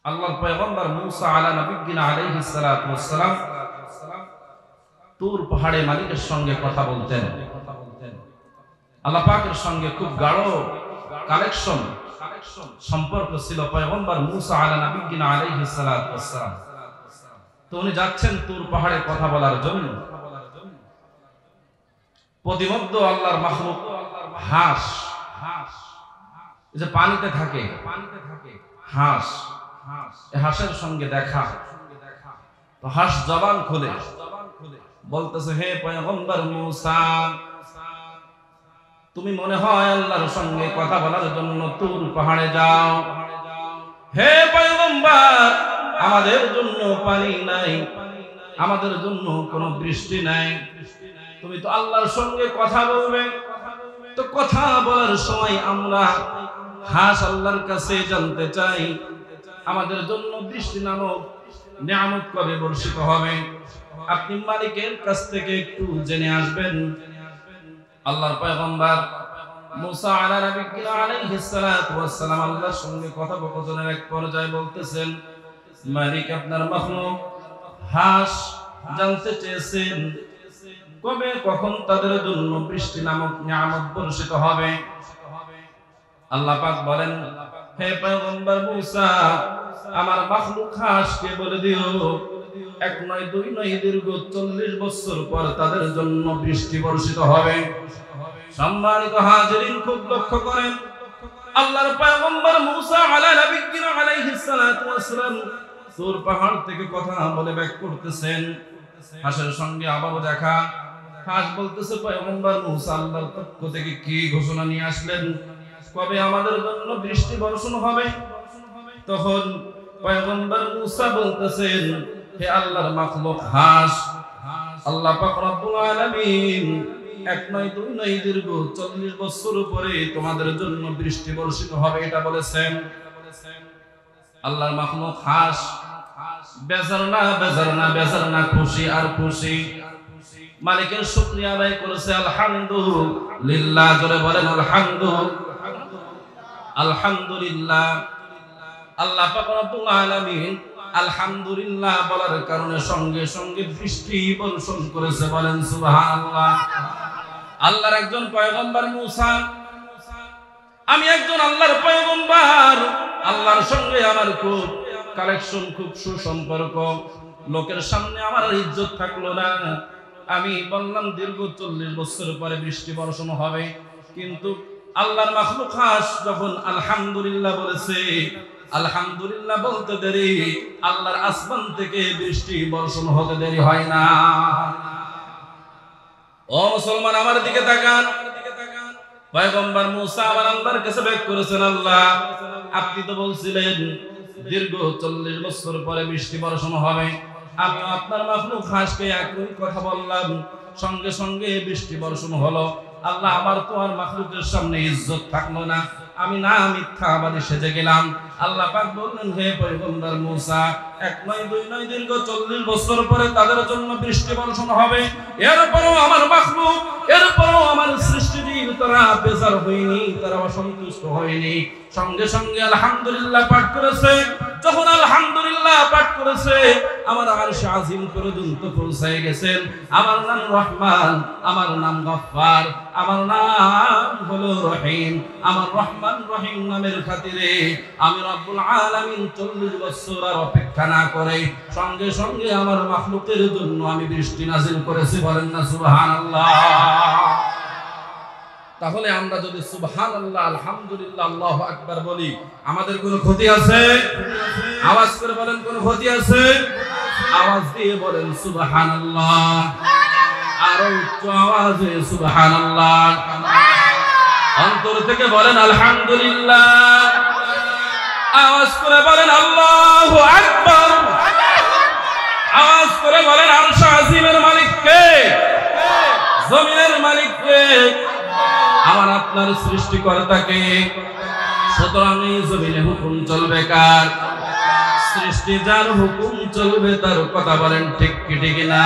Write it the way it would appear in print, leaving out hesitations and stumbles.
আল্লাহর পয়গম্বর মুসা আলা নবিয়্যিনা আলাইহিস সালাতু ওয়াস সালাম তুর পাহাড়ে মালিকের সঙ্গে কথা বলতেন। আল্লাহ পাকের সঙ্গে খুব গাঢ় কানেকশন সম্পর্ক ছিল পয়গম্বর মুসা আলা নবিয়্যিনা আলাইহিস সালাতু ওয়াস সালাম। তো উনি যাচ্ছেন তুর পাহাড়ে কথা বলার জন্য। প্রতিমধ্যে আল্লাহর মাখলুক হাঁস, যে পানিতে থাকে হাঁস, এই হাঁসের সঙ্গে দেখা। তো হাঁস জবান খুলে বলতেছে, হে পয়গম্বর মুসা, তুমি মনে হয় আল্লাহর সঙ্গে কথা বলার জন্য তুর পাহাড়ে যাও। হে পয়গম্বর, আমাদের জন্য পানি নাই, আমাদের জন্য কোনো বৃষ্টি নাই, তুমি তো আল্লাহর সঙ্গে কথা বলবে। তো কথা বলার সময় আমরা হাঁস আল্লাহর কাছে জানতে চাই আমাদের জন্য বৃষ্টি নামক নিয়ামত কবে বর্ষিত হবে। আপনি মালিকের কাছ থেকে একটু জেনে আসবেন। আল্লাহর পয়গম্বর মুসা আলাইহিস সালাতু ওয়াস সালাম আল্লাহর সঙ্গে কথোপকথনের এক পর্যায়ে বলতেছেন, মালিক আপনার মাখলুক হাঁস জানতে চেয়েছেন কবে কখন তাদের জন্য বৃষ্টি নামক নিয়ামত বর্ষিত হবে। আল্লাহ পাক বলেন, হে পয়গম্বর মুসা, আমার মাখলুক হাঁসকে বলে দিও, এক নয় দুই নয় দীর্ঘ 40 বছর পর তাদের জন্য বৃষ্টি বর্ষিত হবে। সম্মানিত হাজিরিন, খুব লক্ষ্য করেন, আল্লাহর পয়গম্বর মুসা আলাইহিস সালাতু ওয়াস সালাম তুর পাহাড় থেকে কথা বলে ব্যাক করতেছেন। হাঁসের সঙ্গে আবারও দেখা। হাঁস বলতেছে, পয়গম্বর মুসা, আল্লাহর পক্ষ থেকে কি ঘোষণা নিয়ে আসলেন, কবে আমাদের জন্য বৃষ্টি বর্ষণ হবে? তখন পয়গম্বর মুসা বলতেছেন, হে আল্লাহর মাখলুক হাঁস, আল্লাহ পাক রব্বুল আলামিন এক নয় দুই নয় দীর্ঘ 40 বছর পরে তোমাদের জন্য বৃষ্টি বর্ষিত হবে এটা বলেছেন। আল্লাহর মাখলুক হাঁস বেজার না খুশি আর খুশি, মালিকের শুকরিয়া আদায় করেছে। আলহামদুলিল্লাহ, জোরে বলেন আলহামদুলিল্লাহ। আল্লাহ পাক রব্বুল আলামিন আলহামদুলিল্লাহ বলার কারণে সঙ্গে সঙ্গে বৃষ্টি বর্ষণ করেছে, বলেন সুবহানাল্লাহ। আল্লাহর একজন পয়গম্বর মুসা, আমি একজন আল্লাহর পয়গম্বর, আল্লাহর সঙ্গে আমার খুব কালেকশন, খুব সুসম্পর্ক, লোকের সামনে আমার ইজ্জত থাকলো না। আমি বললাম দীর্ঘ 40 বছর পরে বৃষ্টি বর্ষণ হবে, কিন্তু আল্লাহর মাখলুক হাঁস যখন আলহামদুলিল্লাহ বলেছে, আলহামদুলিল্লাহ বলতে দেরি, আল্লাহর আসমান থেকে বৃষ্টি বর্ষণ হতে দেরি হয় না। ও মুসলমান, আমার দিকে তাকান। পয়গম্বর মুসা আমার আল্লাহর কাছে ব্যাক করেছেন, আল্লাহ আপনি তো বলছিলেন দীর্ঘ 40 বছর পরে বৃষ্টি বর্ষণ হবে, আমি আপনার মাখলুক হাঁসকে একই কথা বললাম, সঙ্গে সঙ্গে বৃষ্টি বর্ষণ হলো। আল্লাহ, আমার তো আর মাখলুকের সামনে ইজ্জত থাকলো না, আমি না মিথ্যাবাদী সেজে গেলাম। আল্লাহ পাক বললেন, হে পয়গম্বর মুসা, এক নয় দুই নয় দীর্ঘ 40 বছর পরে তাদের জন্য বৃষ্টি বর্ষণ হবে। এরপরও আমার মাখলুক, এরপরও আমার সৃষ্টিজীব তারা বেজার হয়নি, তারা অসন্তুষ্ট হয়নি, সঙ্গে সঙ্গে আলহামদুলিল্লাহ পাঠ করেছে। যখন আলহামদুলিল্লাহ পাঠ করেছে, আমার আরশে আজিম পর্যন্ত পৌঁছে গেছেন। আমার নাম রহমান, আমার নাম গফফার, আমার নাম হলো রহিম। আমার রহমান রহিম নামের খাতিরে আমি রব্বুল আলামিন 40 বছর আর অপেক্ষা না করে সঙ্গে সঙ্গে আমার মাখলুকের জন্য আমি বৃষ্টি নাজিল করেছি, বলেন না সুবহানাল্লাহ। তাহলে আমরা যদি সুবহানাল্লাহ, আলহামদুলিল্লাহ, আল্লাহু আকবার বলি, আমাদের কোনো ক্ষতি আছে? আওয়াজ করে বলেন, কোনো ক্ষতি আছে? আওয়াজ দিয়ে বলেন সুবহানাল্লাহ, আরো উচ্চ আওয়াজে সুবহানাল্লাহ, অন্তর থেকে বলেন আলহামদুলিল্লাহ, আওয়াজ করে বলেন আল্লাহু আকবার, আওয়াজ করে বলেন আরশে আজিমের মালিক কে? জমিনের মালিক কে? আমার আপনার সৃষ্টিকর্তাকে। সুতরাং এই জমিনে হুকুম চলবে কার? সৃষ্টি যার হুকুম চলবে তার, কথা বলেন ঠিক কি ঠিক না?